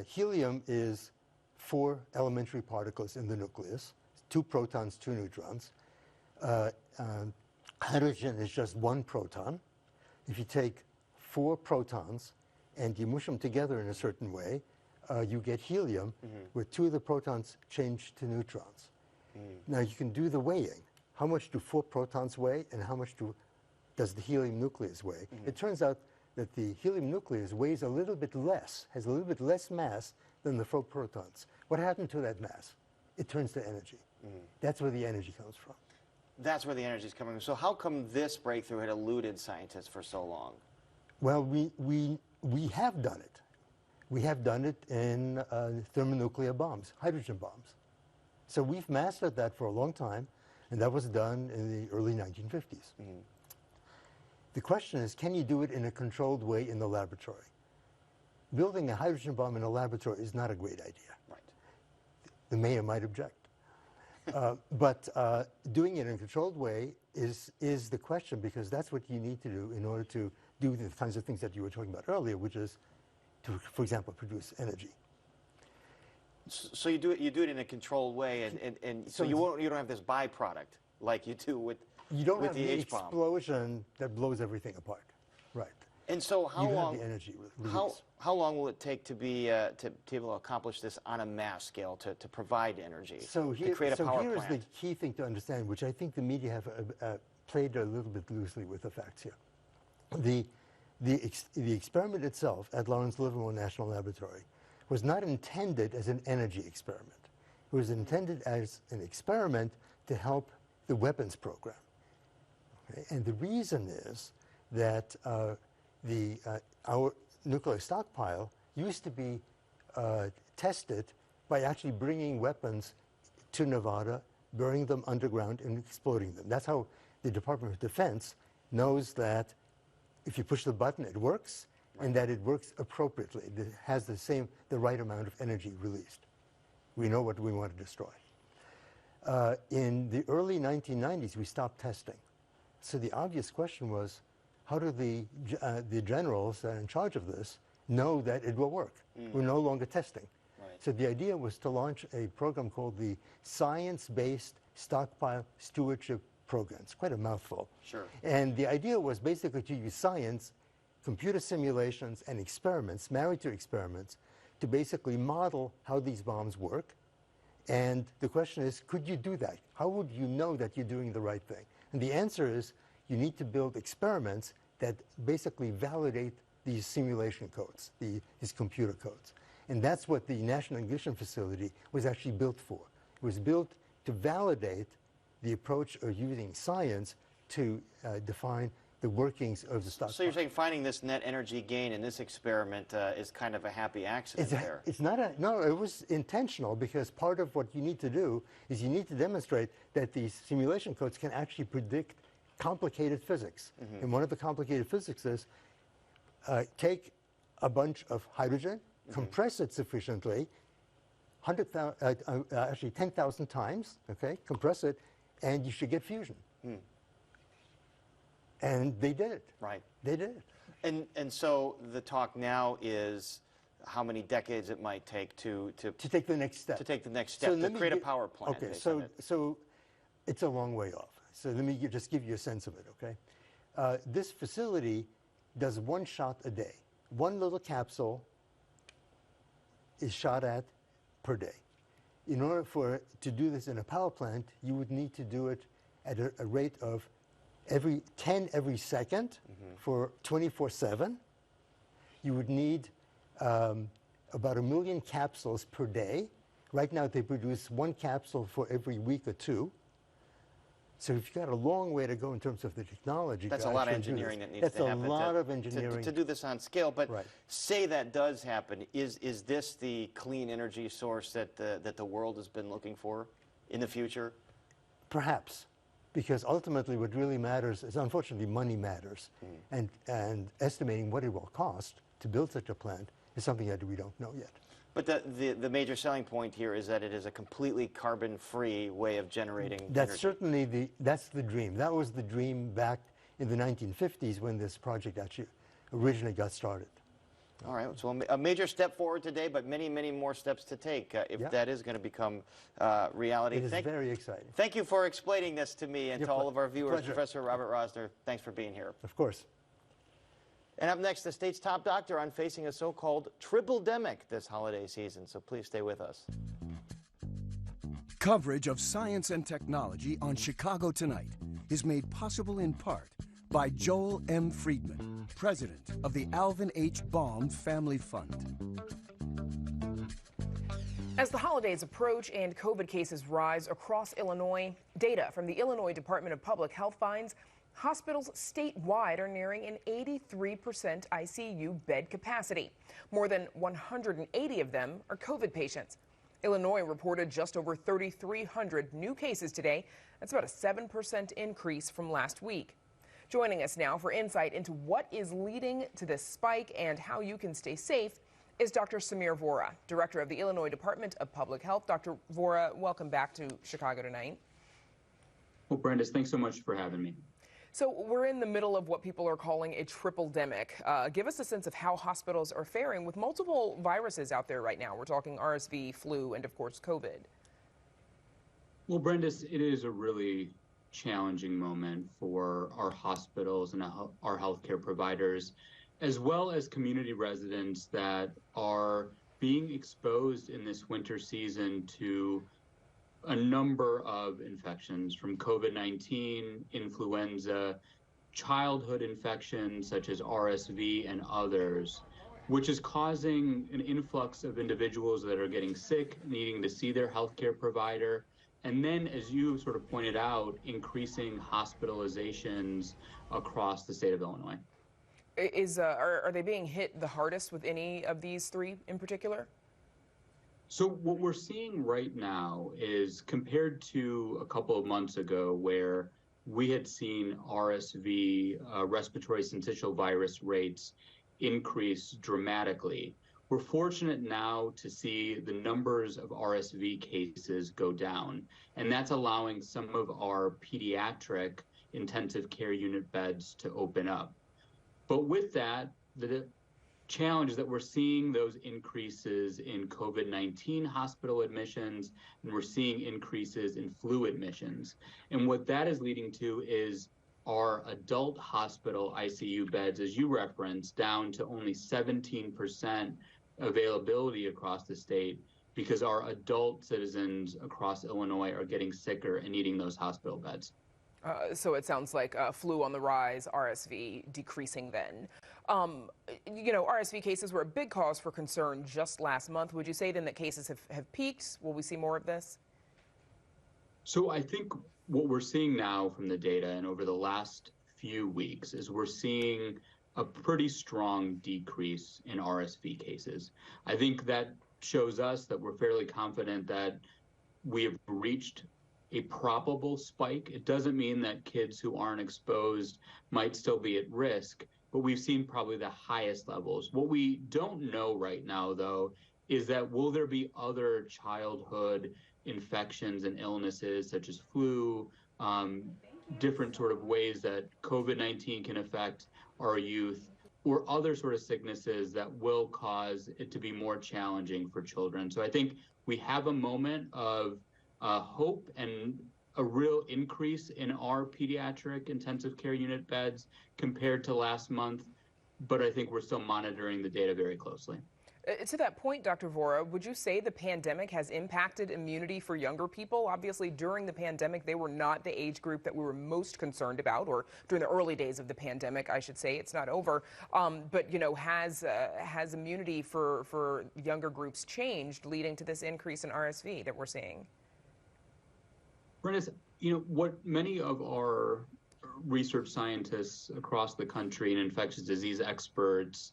helium is 4 elementary particles in the nucleus, 2 protons, 2 neutrons. Hydrogen is just 1 proton. If you take 4 protons and you mush them together in a certain way, you get helium, where 2 of the protons change to neutrons. Now you can do the weighing. How much do 4 protons weigh, and how much does the helium nucleus weigh? It turns out that the helium nucleus weighs a little bit less, has a little bit less mass than the 4 protons. What happened to that mass? It turns to energy. That's where the energy comes from. That's where the energy is coming from. So how come this breakthrough had eluded scientists for so long? Well, we have done it. We have done it in thermonuclear bombs, hydrogen bombs. So we've mastered that for a long time, and that was done in the early 1950s. The question is, can you do it in a controlled way in the laboratory? Building a hydrogen bomb in a laboratory is not a great idea. Right. The mayor might object. But doing it in a controlled way is the question, because that's what you need to do in order to do the kinds of things that you were talking about earlier, which is to, for example, produce energy. So you do it in a controlled way, and so you don't have this byproduct like you do with you don't with have the the H-bomb. Explosion that blows everything apart, right? And so how you long? Have the energy how long will it take to be able to accomplish this on a mass scale to provide energy? So to create a power here's plant? the key thing to understand, which I think the media have played a little bit loosely with the facts here. The experiment itself at Lawrence Livermore National Laboratory was not intended as an energy experiment. It was intended as an experiment to help the weapons program. Okay? And the reason is that our nuclear stockpile used to be tested by actually bringing weapons to Nevada, burying them underground, and exploding them. That's how the Department of Defense knows that if you push the button, it works, and that it works appropriately. It has the right amount of energy released. We know what we want to destroy. In the early 1990s, we stopped testing. So the obvious question was, how do the generals that are in charge of this know that it will work? We're no longer testing. Right. So the idea was to launch a program called the Science-Based Stockpile Stewardship Program. It's quite a mouthful. Sure. And the idea was basically to use science, computer simulations, and experiments, married to experiments, to basically model how these bombs work And the question is, could you do that? How would you know that you're doing the right thing? And the answer is, you need to build experiments that basically validate these simulation codes, these computer codes. And that's what the National Ignition Facility was actually built for. It was built to validate the approach of using science to define the workings of the stockpile. So you're saying finding this net energy gain in this experiment is kind of a happy accident there? It's not no, it was intentional, because part of what you need to do is you need to demonstrate that these simulation codes can actually predict complicated physics. And one of the complicated physics is take a bunch of hydrogen, compress it sufficiently, actually 10,000 times, okay, compress it, and you should get fusion. And they did it. Right. They did it. And so the talk now is how many decades it might take to take the next step. To take the next step, to create a power plant. Okay, so it's a long way off. So let me just give you a sense of it, okay? This facility does one shot a day. One little capsule is shot at per day. In order to do this in a power plant, you would need to do it at a rate of 10 every second for 24/7. You would need about 1 million capsules per day. Right now they produce one capsule for every week or two. So if you've got a long way to go in terms of the technology. That's a lot of engineering that needs to happen. happen. That's a lot of engineering. To do this on scale. But say that does happen, is this the clean energy source that the world has been looking for in the future? Perhaps. Because ultimately what really matters is, unfortunately, money matters. And estimating what it will cost to build such a plant is something that we don't know yet. But the major selling point here is that it is a completely carbon-free way of generating That's energy. certainly that's the dream. That was the dream back in the 1950s when this project actually originally got started. All right, so a major step forward today, but many, many more steps to take if that is going to become reality. It is very exciting. Thank you for explaining this to me and to all of our viewers. Pleasure. Professor Robert Rosner, thanks for being here. Of course. And up next, the state's top doctor on facing a so-called triple-demic this holiday season, so please stay with us. Coverage of science and technology on Chicago Tonight is made possible in part by Joel M. Friedman, president of the Alvin H. Baum Family Fund. As the holidays approach and COVID cases rise across Illinois, data from the Illinois Department of Public Health finds hospitals statewide are nearing an 83% ICU bed capacity. More than 180 of them are COVID patients. Illinois reported just over 3,300 new cases today. That's about a 7% increase from last week. Joining us now for insight into what is leading to this spike and how you can stay safe is Dr. Samir Vora, director of the Illinois Department of Public Health. Dr. Vora, welcome back to Chicago Tonight. Well, Brandis, thanks so much for having me. So we're in the middle of what people are calling a triple-demic. Give us a sense of how hospitals are faring with multiple viruses out there right now. We're talking RSV, flu, and of course COVID. Well, Brandis, it is a really challenging moment for our hospitals and our healthcare providers, as well as community residents that are being exposed in this winter season to a number of infections from COVID-19, influenza, childhood infections such as RSV and others, which is causing an influx of individuals that are getting sick, needing to see their healthcare provider. And then, as you sort of pointed out, increasing hospitalizations across the state of Illinois. Are they being hit the hardest with any of these three in particular? So what we're seeing right now is, compared to a couple of months ago where we had seen RSV, respiratory syncytial virus rates increase dramatically, we're fortunate now to see the numbers of RSV cases go down, and that's allowing some of our pediatric intensive care unit beds to open up. But with that, the challenge is that we're seeing those increases in COVID-19 hospital admissions, and we're seeing increases in flu admissions. And what that is leading to is our adult hospital ICU beds, as you referenced, down to only 17% availability across the state, because our adult citizens across Illinois are getting sicker and needing those hospital beds. So it sounds like flu on the rise, RSV decreasing then. RSV cases were a big cause for concern just last month. Would you say then that cases have peaked? Will we see more of this? So I think what we're seeing now from the data and over the last few weeks is we're seeing a pretty strong decrease in RSV cases. I think that shows us that we're fairly confident that we have reached a probable spike. It doesn't mean that kids who aren't exposed might still be at risk, but we've seen probably the highest levels. What we don't know right now, though, is that will there be other childhood infections and illnesses such as flu, different sort of ways that COVID-19 can affect our youth, or other sort of sicknesses that will cause it to be more challenging for children. So I think we have a moment of hope and a real increase in our pediatric intensive care unit beds compared to last month, but I think we're still monitoring the data very closely. To that point, Dr. Vora, would you say the pandemic has impacted immunity for younger people? Obviously, during the pandemic, they were not the age group that we were most concerned about, or during the early days of the pandemic, I should say. It's not over. But, has immunity for younger groups changed, leading to this increase in RSV that we're seeing? Brennis, what many of our research scientists across the country and infectious disease experts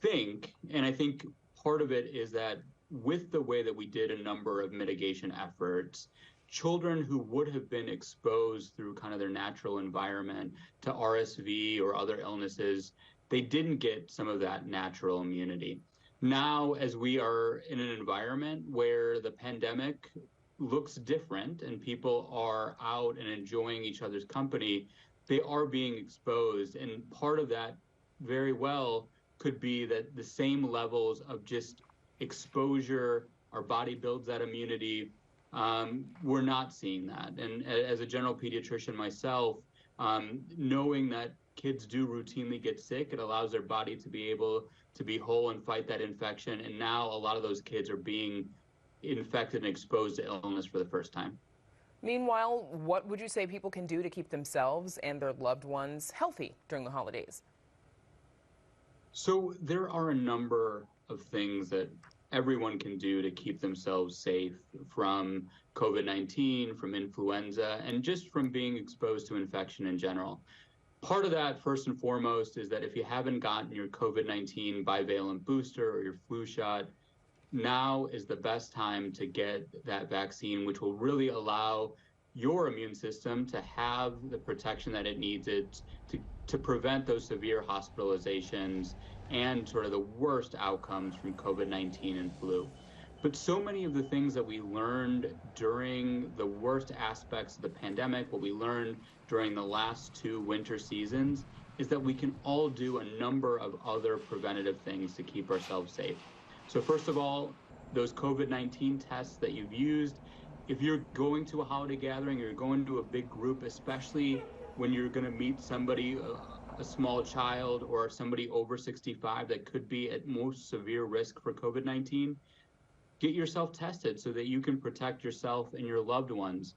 think, and I think part of it is that with the way that we did a number of mitigation efforts, children who would have been exposed through kind of their natural environment to RSV or other illnesses, they didn't get some of that natural immunity. Now, as we are in an environment where the pandemic looks different and people are out and enjoying each other's company, they are being exposed. And part of that very well could be that the same levels of just exposure, our body builds that immunity. We're not seeing that. And as a general pediatrician myself, knowing that kids do routinely get sick, it allows their body to be able to be whole and fight that infection. And now a lot of those kids are being infected and exposed to illness for the first time. Meanwhile, what would you say people can do to keep themselves and their loved ones healthy during the holidays? So there are a number of things that everyone can do to keep themselves safe from COVID-19, from influenza, and just from being exposed to infection in general. Part of that, first and foremost, is that if you haven't gotten your COVID-19 bivalent booster or your flu shot, now is the best time to get that vaccine, which will really allow your immune system to have the protection that it needs to prevent those severe hospitalizations and sort of the worst outcomes from COVID-19 and flu. But so many of the things that we learned during the worst aspects of the pandemic, what we learned during the last two winter seasons, is that we can all do a number of other preventative things to keep ourselves safe. So first of all, those COVID-19 tests that you've used, if you're going to a holiday gathering or you're going to a big group, especially when you're going to meet somebody, a small child or somebody over 65 that could be at most severe risk for COVID-19, get yourself tested so that you can protect yourself and your loved ones.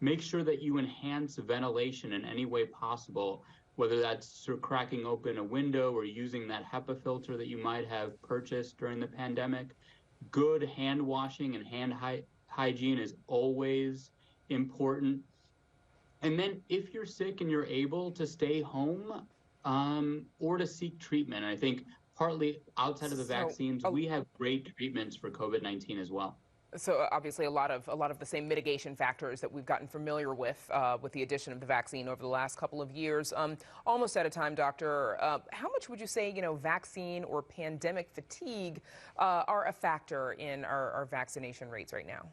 Make sure that you enhance ventilation in any way possible, whether that's sort of cracking open a window or using that HEPA filter that you might have purchased during the pandemic. Good hand washing and hand hygiene is always important. And then if you're sick and you're able to stay home or to seek treatment, and I think partly outside of the vaccines, we have great treatments for COVID-19 as well. So obviously a lot of the same mitigation factors that we've gotten familiar with the addition of the vaccine over the last couple of years. Almost out of time, Doctor. How much would you say, vaccine or pandemic fatigue are a factor in our vaccination rates right now?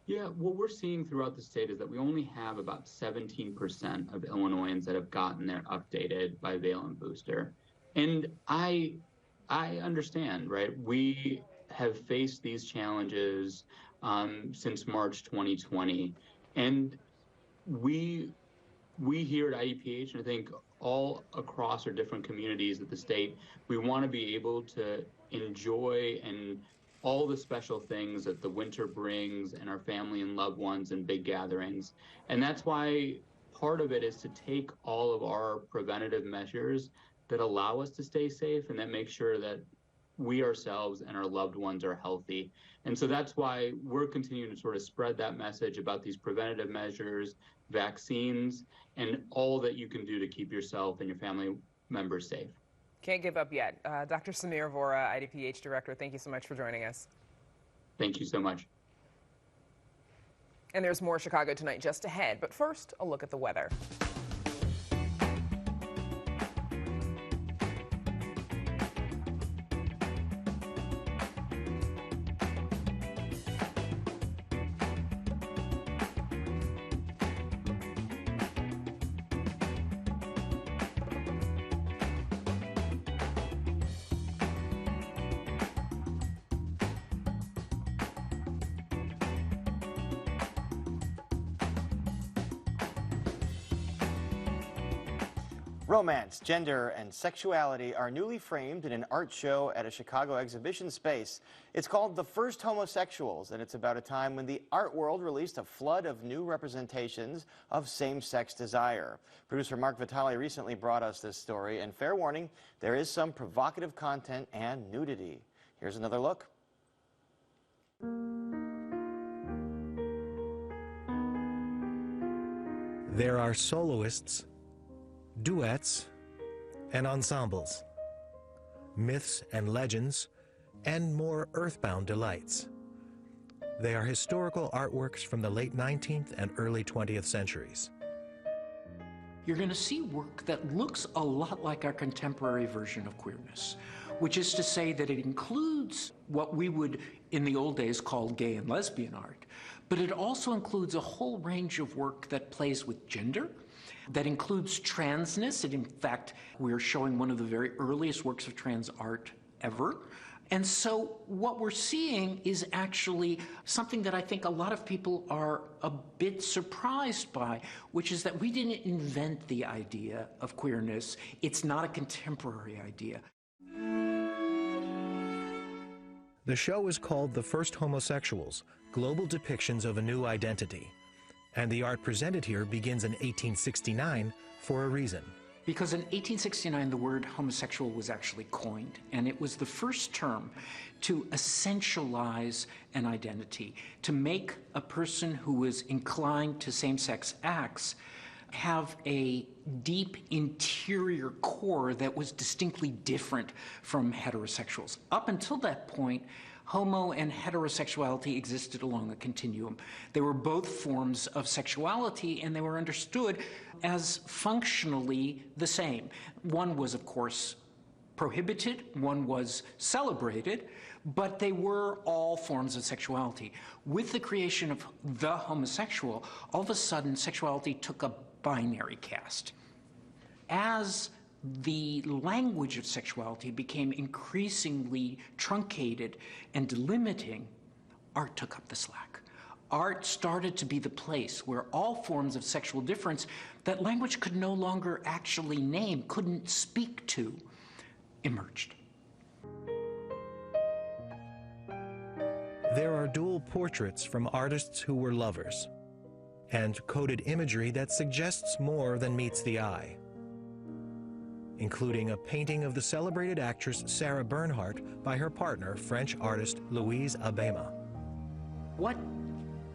Yeah, what we're seeing throughout the state is that we only have about 17% of Illinoisans that have gotten their updated bivalent booster. And I understand, right? We have faced these challenges since March 2020. And we here at IEPH, and I think all across our different communities at the state, we want to be able to enjoy and all the special things that the winter brings and our family and loved ones and big gatherings. And that's why part of it is to take all of our preventative measures that allow us to stay safe and that make sure that we ourselves and our loved ones are healthy. And so that's why we're continuing to sort of spread that message about these preventative measures, vaccines, and all that you can do to keep yourself and your family members safe. Can't give up yet. Dr. Samir Vora, IDPH Director, thank you so much for joining us. Thank you so much. And there's more Chicago Tonight just ahead, but first, a look at the weather. Romance, gender, and sexuality are newly framed in an art show at a Chicago exhibition space. It's called The First Homosexuals, and it's about a time when the art world released a flood of new representations of same-sex desire. Producer Mark Vitale recently brought us this story, and fair warning, there is some provocative content and nudity. Here's another look. There are soloists, duets, and ensembles, myths and legends, and more earthbound delights. They are historical artworks from the late 19th and early 20th centuries. You're going to see work that looks a lot like our contemporary version of queerness, which is to say that it includes what we would in the old days call gay and lesbian art, but it also includes a whole range of work that plays with gender, that includes transness. And in fact, we're showing one of the very earliest works of trans art ever. And so what we're seeing is actually something that I think a lot of people are a bit surprised by, which is that we didn't invent the idea of queerness. It's not a contemporary idea. The show is called The First Homosexuals, Global Depictions of a New Identity. And the art presented here begins in 1869 for a reason. Because in 1869, the word homosexual was actually coined, and it was the first term to essentialize an identity, to make a person who was inclined to same-sex acts have a deep interior core that was distinctly different from heterosexuals. Up until that point, homo and heterosexuality existed along a continuum. They were both forms of sexuality, and they were understood as functionally the same. One was, of course, prohibited, one was celebrated, but they were all forms of sexuality. With the creation of the homosexual, all of a sudden sexuality took a binary cast. As the language of sexuality became increasingly truncated and delimiting, art took up the slack. Art started to be the place where all forms of sexual difference that language could no longer actually name, couldn't speak to, emerged. There are dual portraits from artists who were lovers, and coded imagery that suggests more than meets the eye, including a painting of the celebrated actress Sarah Bernhardt by her partner, French artist Louise Abema. What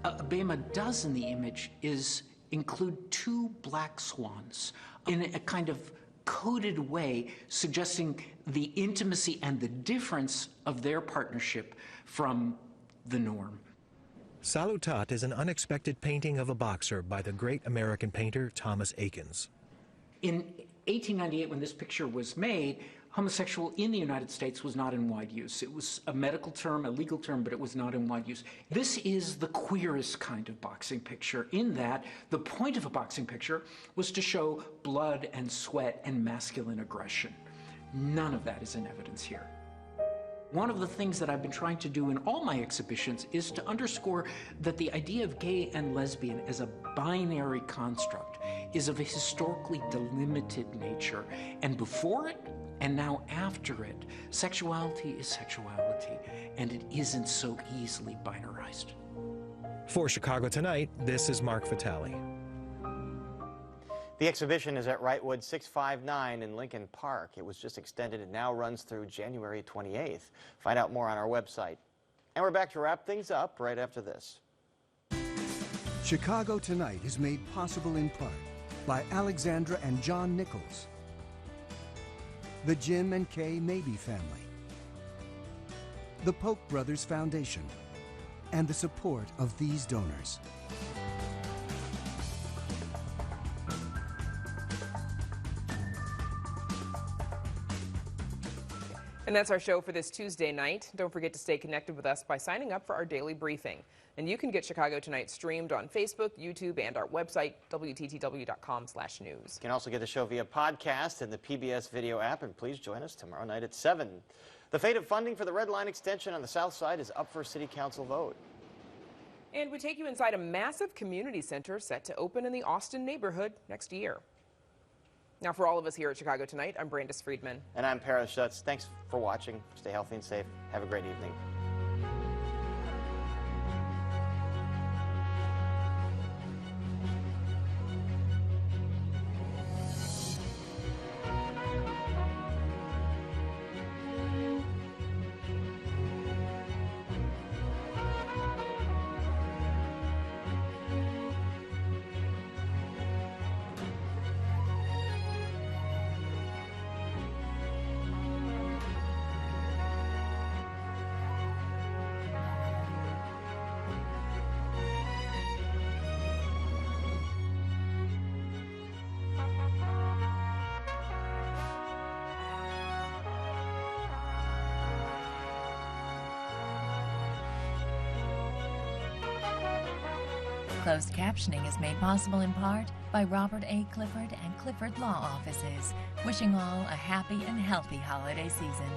Abema does in the image is include two black swans in a kind of coded way, suggesting the intimacy and the difference of their partnership from the norm. Salutat is an unexpected painting of a boxer by the great American painter Thomas Eakins. In 1898, when this picture was made, homosexual in the United States was not in wide use. It was a medical term, a legal term, but it was not in wide use. This is the queerest kind of boxing picture, in that the point of a boxing picture was to show blood and sweat and masculine aggression. None of that is in evidence here. One of the things that I've been trying to do in all my exhibitions is to underscore that the idea of gay and lesbian as a binary construct is of a historically delimited nature. And before it, and now after it, sexuality is sexuality. and it isn't so easily binarized. For Chicago Tonight, this is Mark Vitale. The exhibition is at Wrightwood 659 in Lincoln Park. It was just extended and now runs through January 28th. Find out more on our website. And we're back to wrap things up right after this. Chicago Tonight is made possible in part by Alexandra and John Nichols, the Jim and Kay Mabey family, the Polk Brothers Foundation, and the support of these donors. And that's our show for this Tuesday night. Don't forget to stay connected with us by signing up for our daily briefing. And you can get Chicago Tonight streamed on Facebook, YouTube, and our website, WTTW.com/news. You can also get the show via podcast and the PBS video app, and please join us tomorrow night at 7. The fate of funding for the Red Line extension on the South Side is up for a City Council vote. And we take you inside a massive community center set to open in the Austin neighborhood next year. Now, for all of us here at Chicago Tonight, I'm Brandis Friedman. And I'm Paris Schutz. Thanks for watching. Stay healthy and safe. Have a great evening. Closed captioning is made possible in part by Robert A. Clifford and Clifford Law Offices, wishing all a happy and healthy holiday season.